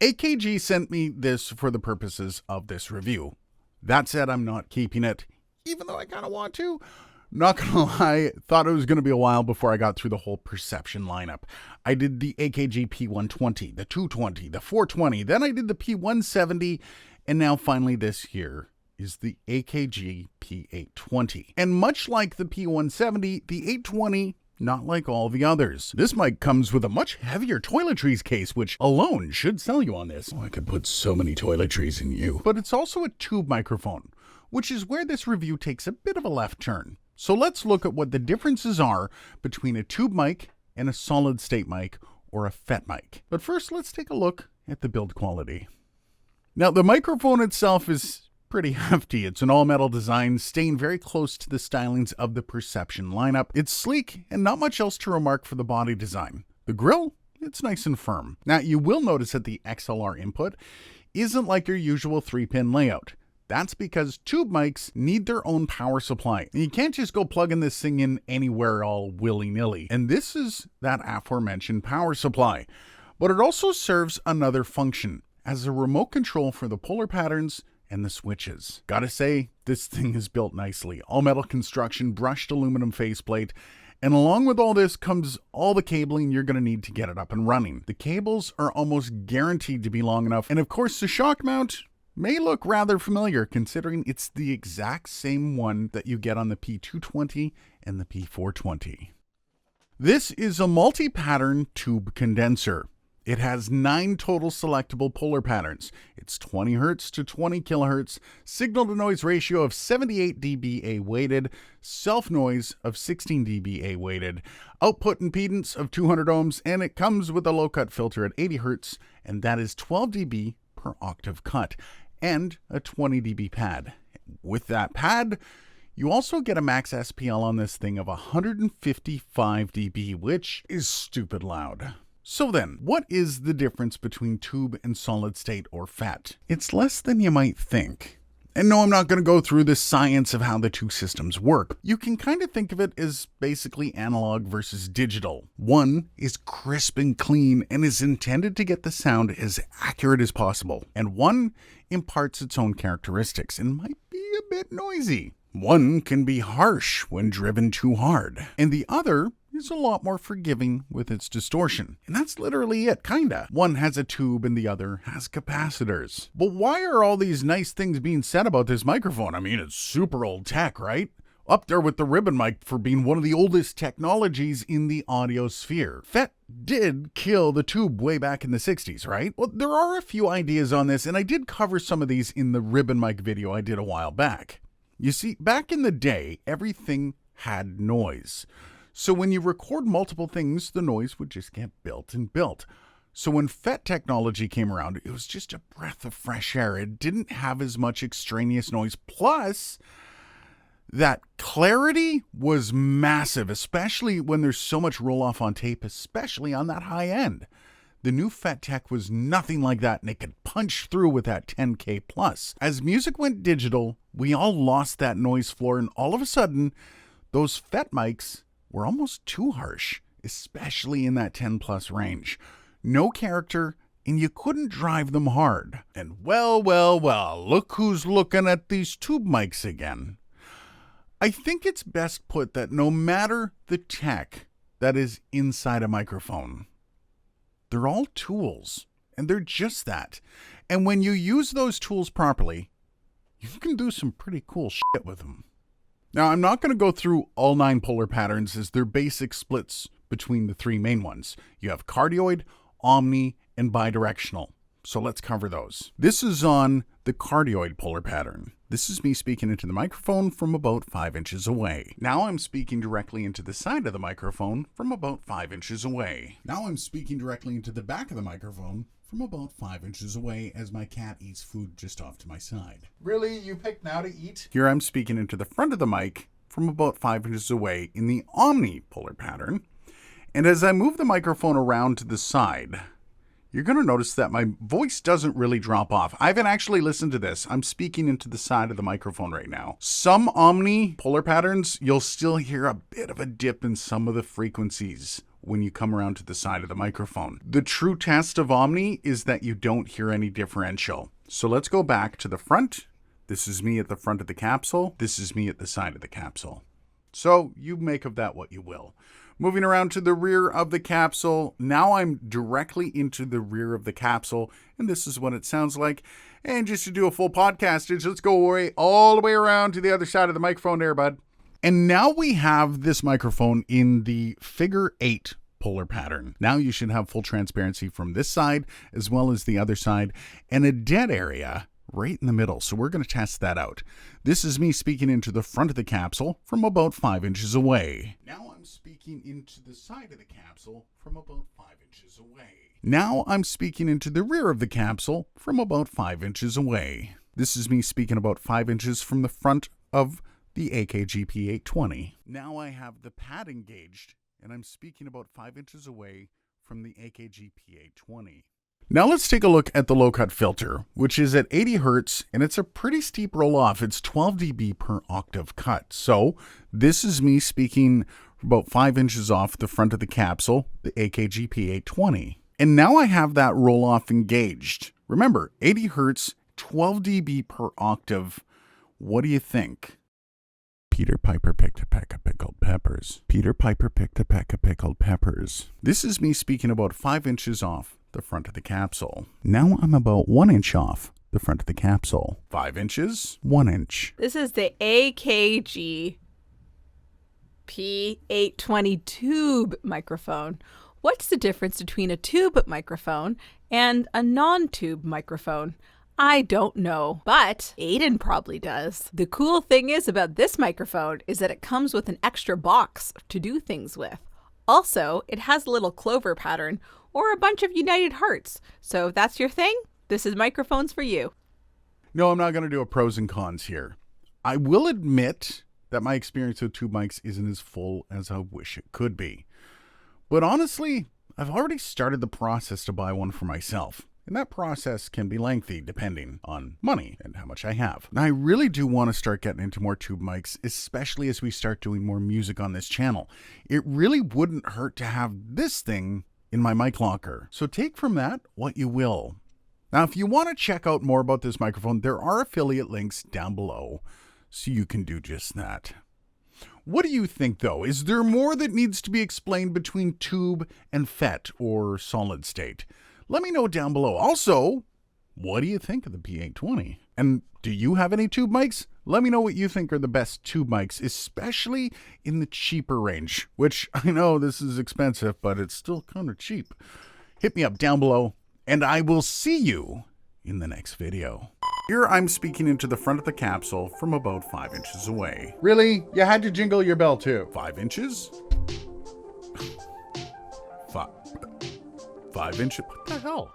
AKG sent me this for the purposes of this review. That said, I'm not keeping it, even though I kind of want to. Not gonna lie, thought it was gonna be a while before I got through the whole Perception lineup. I did the AKG P120, the 220, the 420, then I did the P170, and now finally this here is the AKG P820. And much like the P170, the 820, not like all the others. This mic comes with a much heavier toiletries case, which alone should sell you on this. Oh, I could put so many toiletries in you. But it's also a tube microphone, which is where this review takes a bit of a left turn. So let's look at what the differences are between a tube mic and a solid state mic or a FET mic. But first, let's take a look at the build quality. Now, the microphone itself is pretty hefty. It's an all-metal design, staying very close to the stylings of the Perception lineup. It's sleek and not much else to remark for the body design. The grill, it's nice and firm. Now, you will notice that the XLR input isn't like your usual 3-pin layout. That's because tube mics need their own power supply. And you can't just go plugging this thing in anywhere all willy-nilly. And this is that aforementioned power supply. But it also serves another function as a remote control for the polar patterns and the switches. Gotta say, this thing is built nicely. All metal construction, brushed aluminum faceplate, and along with all this comes all the cabling you're gonna need to get it up and running. The cables are almost guaranteed to be long enough, and of course the shock mount may look rather familiar considering it's the exact same one that you get on the P220 and the P420. This is a multi-pattern tube condenser. It has 9 total selectable polar patterns. It's 20 Hz to 20 kHz, signal-to-noise ratio of 78 dBA weighted, self-noise of 16 dBA weighted, output impedance of 200 ohms, and it comes with a low-cut filter at 80 Hz, and that is 12 dB per octave cut, and a 20 dB pad. With that pad, you also get a max SPL on this thing of 155 dB, which is stupid loud. So then, what is the difference between tube and solid state or FET? It's less than you might think. And no, I'm not going to go through the science of how the two systems work. You can kind of think of it as basically analog versus digital. One is crisp and clean and is intended to get the sound as accurate as possible. And one imparts its own characteristics and might be a bit noisy. One can be harsh when driven too hard. And the other is a lot more forgiving with its distortion. And that's literally it, kinda. One has a tube and the other has capacitors. But why are all these nice things being said about this microphone? I mean, it's super old tech, right? Up there with the ribbon mic for being one of the oldest technologies in the audio sphere. FET did kill the tube way back in the 60s, right? Well, there are a few ideas on this, and I did cover some of these in the ribbon mic video I did a while back. You see, back in the day, everything had noise. So when you record multiple things, the noise would just get built and built. So when FET technology came around, it was just a breath of fresh air. It didn't have as much extraneous noise. Plus, that clarity was massive, especially when there's so much roll-off on tape, especially on that high end. The new FET tech was nothing like that, and it could punch through with that 10K plus. As music went digital, we all lost that noise floor, and all of a sudden, those FET mics were almost too harsh, especially in that 10 plus range. No character, and you couldn't drive them hard. And well, look who's looking at these tube mics again. I think it's best put that no matter the tech that is inside a microphone, they're all tools, and they're just that. And when you use those tools properly, you can do some pretty cool shit with them. Now, I'm not going to go through all 9 polar patterns as they're basic splits between the 3 main ones. You have cardioid, omni, and bidirectional. So let's cover those. This is on the cardioid polar pattern. This is me speaking into the microphone from about 5 inches away. Now I'm speaking directly into the side of the microphone from about 5 inches away. Now I'm speaking directly into the back of the microphone from about 5 inches away as my cat eats food just off to my side. Really? You picked now to eat? Here I'm speaking into the front of the mic from about 5 inches away in the omni polar pattern. And as I move the microphone around to the side, you're going to notice that my voice doesn't really drop off. I haven't actually listened to this. I'm speaking into the side of the microphone right now. Some omni polar patterns, you'll still hear a bit of a dip in some of the frequencies when you come around to the side of the microphone. The true test of Omni is that you don't hear any differential. So let's go back to the front. This is me at the front of the capsule. This is me at the side of the capsule. So you make of that what you will. Moving around to the rear of the capsule. Now I'm directly into the rear of the capsule, and this is what it sounds like. And just to do a full podcastage, let's go all the way around to the other side of the microphone there, bud. And now we have this microphone in the figure 8 polar pattern. Now you should have full transparency from this side as well as the other side, and a dead area right in the middle. So we're going to test that out. This is me speaking into the front of the capsule from about 5 inches away. Now I'm speaking into the side of the capsule from about 5 inches away. Now I'm speaking into the rear of the capsule from about 5 inches away. This is me speaking about 5 inches from the front of the AKG P820. Now I have the pad engaged, and I'm speaking about 5 inches away from the AKG P820. Now let's take a look at the low-cut filter, which is at 80 Hertz, and it's a pretty steep roll-off. It's 12 dB per octave cut. So this is me speaking about 5 inches off the front of the capsule, the AKG P820. And now I have that roll-off engaged. Remember, 80 Hertz, 12 dB per octave. What do you think? Peter Piper picked a peck of pickled peppers. Peter Piper picked a peck of pickled peppers. This is me speaking about 5 inches off the front of the capsule. Now I'm about 1 inch off the front of the capsule. 5 inches, 1 inch. This is the AKG P820 tube microphone. What's the difference between a tube microphone and a non-tube microphone? I don't know, but Aiden probably does. The cool thing is about this microphone is that it comes with an extra box to do things with. Also, it has a little clover pattern or a bunch of united hearts. So if that's your thing, this is microphones for you. No, I'm not going to do a pros and cons here. I will admit that my experience with tube mics isn't as full as I wish it could be. But honestly, I've already started the process to buy one for myself. And that process can be lengthy depending on money and how much I have. And I really do want to start getting into more tube mics, especially as we start doing more music on this channel. It really wouldn't hurt to have this thing in my mic locker. So take from that what you will. Now, if you want to check out more about this microphone, there are affiliate links down below, so you can do just that. What do you think, though? Is there more that needs to be explained between tube and FET or solid state? Let me know down below. Also, what do you think of the P820? And do you have any tube mics? Let me know what you think are the best tube mics, especially in the cheaper range, which I know this is expensive, but it's still kind of cheap. Hit me up down below, and I will see you in the next video. Here I'm speaking into the front of the capsule from about 5 inches away. Really? You had to jingle your bell too. 5 inches? 5 inches? What the hell?